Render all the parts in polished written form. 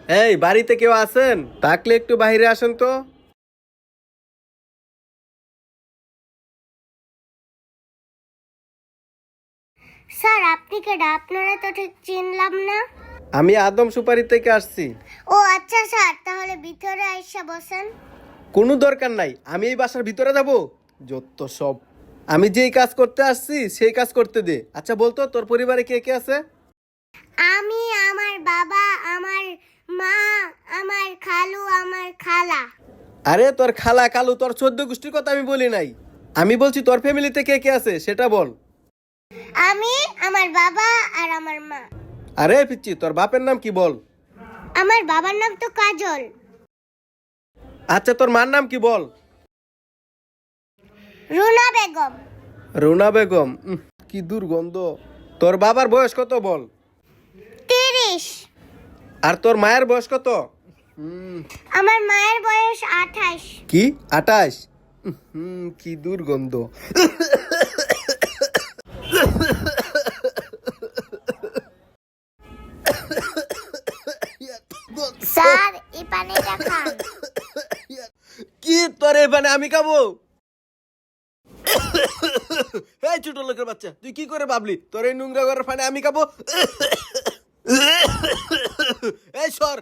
এই বাড়িতে কেউ আছেন? থাকলে একটু বাইরে আসেন তো। স্যার আপনি কেডা? আপনারা তো ঠিক চিনলাম না। আমি আদম সুপারি থেকে আসছি। ও আচ্ছা স্যার, তাহলে ভিতরে আইসা বসেন। কোনো দরকার নাই, আমি এই বাসার ভিতরে যাব। যত সব, আমি যেই কাজ করতে আসছি সেই কাজ করতে দে। আচ্ছা বলতো, তোর পরিবারে কে কে আছে? আমি, আমার বাবা, আমার মা, আমার খালু, আমার খালা। আরে তোর খালা কালু তোর 14 গোষ্ঠীর কথা আমি বলি নাই। আমি বলছি তোর ফ্যামিলিতে কে কে আছে সেটা বল। আমি, আমার বাবা আর আমার মা। আরে পিচ্ছি, তোর বাপের নাম কি বল। আমার বাবার নাম তো কাজল। আচ্ছা তোর মার নাম কি বল। রুনা বেগম। রুনা বেগম, কি দুর্গন্ধ। তোর বাবার বয়স কত বল। 30। আর তোর মায়ের বয়স কত? আমার মায়ের বয়স 28। কি 28? কি দুর্গন্ধ। স্যার এই পানিটা খান। কি তোর এখানে আমি খাবো? এই ছোট লোকের বাচ্চা, তুই কি করে ভাবলি তোর এই নোংরা ঘরের পানি আমি খাবো? এই সর।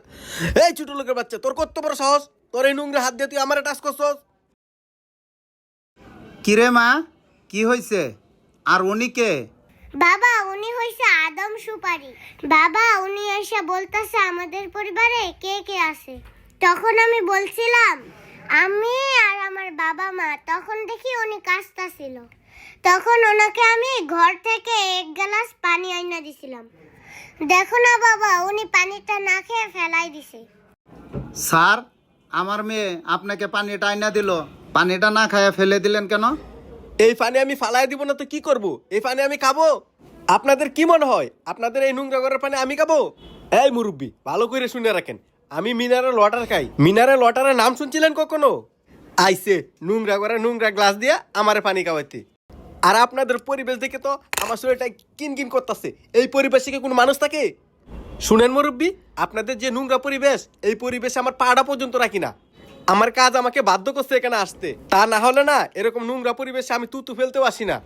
এই ছোট লোকের বাচ্চা, তোর কত বড় সাহস, তোর এই নোংরা হাত দিয়ে তুই আমারে টাচ করছস? কিরে মা, কি হয়েছে? আর উনি কে? বাবা উনি হইছে আদম সুপারি। বাবা উনি এসে বলতেছে আমাদের পরিবারে কে কে আছে। তখন আমি বলছিলাম আমি আর আমার বাবা মা। তখন দেখি উনি কাশতাছিল। তখন ওনাকে আমি ঘর থেকে 1 গ্লাস পানি আইনা দিছিলাম। দেখো না বাবা, উনি পানিটা না খেয়ে ফেলাই দিছে। স্যার, আমার মেয়ে আপনাকে পানিটা আইনা দিল, পানিটা না খায়া ফেলে দিলেন কেন? এই পানি আমি ফালাই দিব না তো কি করব? এই পানি আমি খাবো? আপনাদের কি মনে হয় আপনাদের এই নোংরা ঘরের পানি আমি খাবো? এই মুরব্বি, ভালো করে শুনে রাখেন, আমি মিনারেল ওয়াটার খাই। মিনারেল ওয়াটারের নাম শুনছিলেন কখনো? আইসে নোংরা ঘরে নোংরা গ্লাস দিয়া আমারে পানি খাওয়াইতে। আর আপনাদের পরিবেশ দেখে তো আমার শরীরটা কিনকিন করতেছে। এই পরিবেশে কি কোনো মানুষ থাকে? শুনেন মুরব্বি, আপনাদের যে নোংরা পরিবেশ, এই পরিবেশে আমার পাড়া পর্যন্ত রাখি না। আমার কাজ আমাকে বাধ্য করছে এখানে আসতে। তা না হলে না এরকম নোংরা পরিবেশে আমি তুতু ফেলতেও আসি না।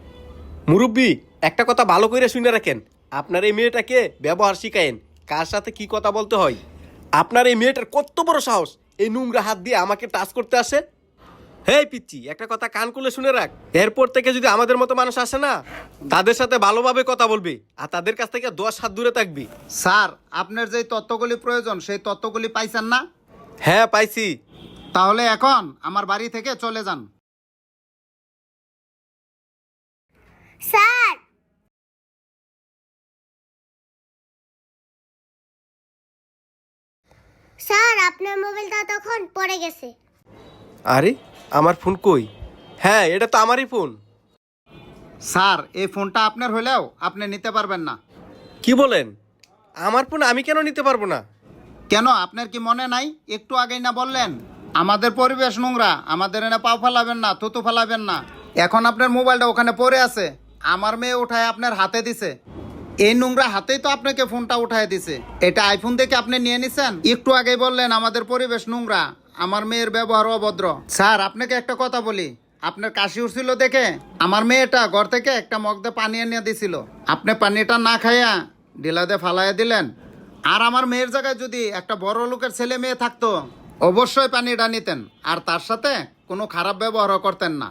মুরব্বি, একটা কথা ভালো করে শুনে রাখেন, আপনার এই মেয়েটাকে ব্যবহার শিখায়েন, কার সাথে কি কথা বলতে হয়। আপনার এই মেয়েটার কত বড় সাহস, এই নোংরা হাত দিয়ে আমাকে টাচ করতে আসে। হেই পিচ্চি, একটা কথা কান খুলে শুনে রাখ, এরপর থেকে যদি আমাদের মতো মানুষ আসে না, তাদের সাথে ভালোভাবে কথা বলবি আর তাদের কাছ থেকে 10 হাত দূরে থাকবি। স্যার, আপনার যে তত্ত্বগুলি প্রয়োজন সেই তত্ত্বগুলি পাইছেন না? হ্যাঁ পাইছি। তাহলে এখন আমার বাড়ি থেকে চলে যান। স্যার স্যার আপনার মোবাইলটা তখন পড়ে গেছে। আরে আমার ফোন কই? হ্যাঁ এটা তো আমারই ফোন। স্যার, এই ফোনটা আপনার হলেও আপনি নিতে পারবেন না। কি বলেন? আমার ফোন আমি কেন নিতে পারবো না? কেন, আপনার কি মনে নাই? একটু আগেই না বললেন আমাদের পরিবেশ নোংরা, আমাদের এনে পাও ফেলাবেন না, থুতু ফেলাবেন না। এখন আপনার মোবাইলটা ওখানে পড়ে আছে, আমার মেয়ে উঠায় আপনার হাতে দিছে। এই নোংরা হাতেই তো আপনাকে ফোনটা উঠায় দিছে। এটা আইফোন দেখে আপনি নিয়ে নিছেন? একটু আগেই বললেন আমাদের পরিবেশ নোংরা, আমার মেয়ের ব্যবহার অভদ্র। স্যার, আপনাকে একটা কথা বলি, আপনার কাশি উঠছিল দেখে আমার মেয়েটা ঘর থেকে একটা মগদে পানি এনে দিছিল, আপনি পানিটা না খাইয়া ডিলাতে ফালাইয়া দিলেন। আর আমার মেয়ের জায়গায় যদি একটা বড় লোকের ছেলে মেয়ে থাকতো, অবশ্যই পানিটা নিতেন আর তার সাথে কোনো খারাপ ব্যবহারও করতেন না,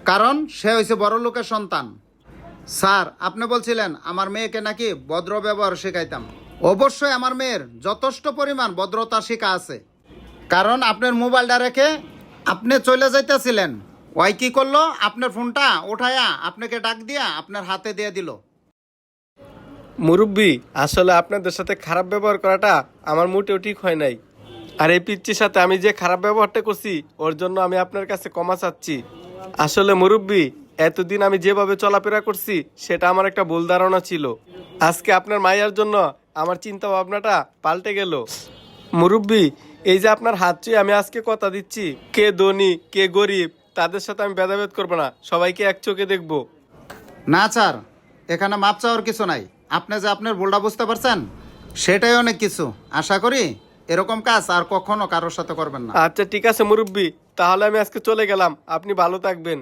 কারণ সে হয়েছে বড় লোকের সন্তান। স্যার, আপনি বলছিলেন আমার মেয়েকে নাকি ভদ্র ব্যবহার শেখাইতাম। অবশ্যই আমার মেয়ের যথেষ্ট পরিমাণ ভদ্রতা শেখা আছে, কারণ আপনার মোবাইলটা রেখে আপনি চলে যাইতেছিলেন, ওই কি করলো, আপনার ফোনটা উঠায়া আপনাকে ডাক দিয়া আপনার হাতে দিয়ে দিল। মুরব্বি, আসলে আপনাদের সাথে খারাপ ব্যবহার করাটা আমার মোটেও ঠিক হয় নাই। আর এই পিচ্চির সাথে আমি যে খারাপ ব্যবহারটা করছি ওর জন্য আমি আপনার কাছে ক্ষমা চাচ্ছি। আসলে মুরব্বি, এতদিন আমি যেভাবে চলাফেরা করছি সেটা আমার একটা ভুল ধারণা ছিল। আজকে আপনার মায়ের জন্য আমার চিন্তা ভাবনাটা পাল্টে গেল। মুরব্বি, এই যে আপনার হাত ছুঁয়ে আমি আজকে কথা দিচ্ছি, কে ধনী কে গরিব তাদের সাথে আমি ভেদাভেদ করবো না, সবাইকে এক চোখে দেখবো। না স্যার, এখানে মাপ চাওয়ার কিছু নাই। আপনি যে আপনার ভুলটা বুঝতে পারছেন সেটাই অনেক কিছু। আশা করি এরকম কাজ আর কখনো কারোর সাথে করবেন না। আচ্ছা ঠিক আছে মুরব্বী, তাহলে আমি আজকে চলে গেলাম, আপনি ভালো থাকবেন।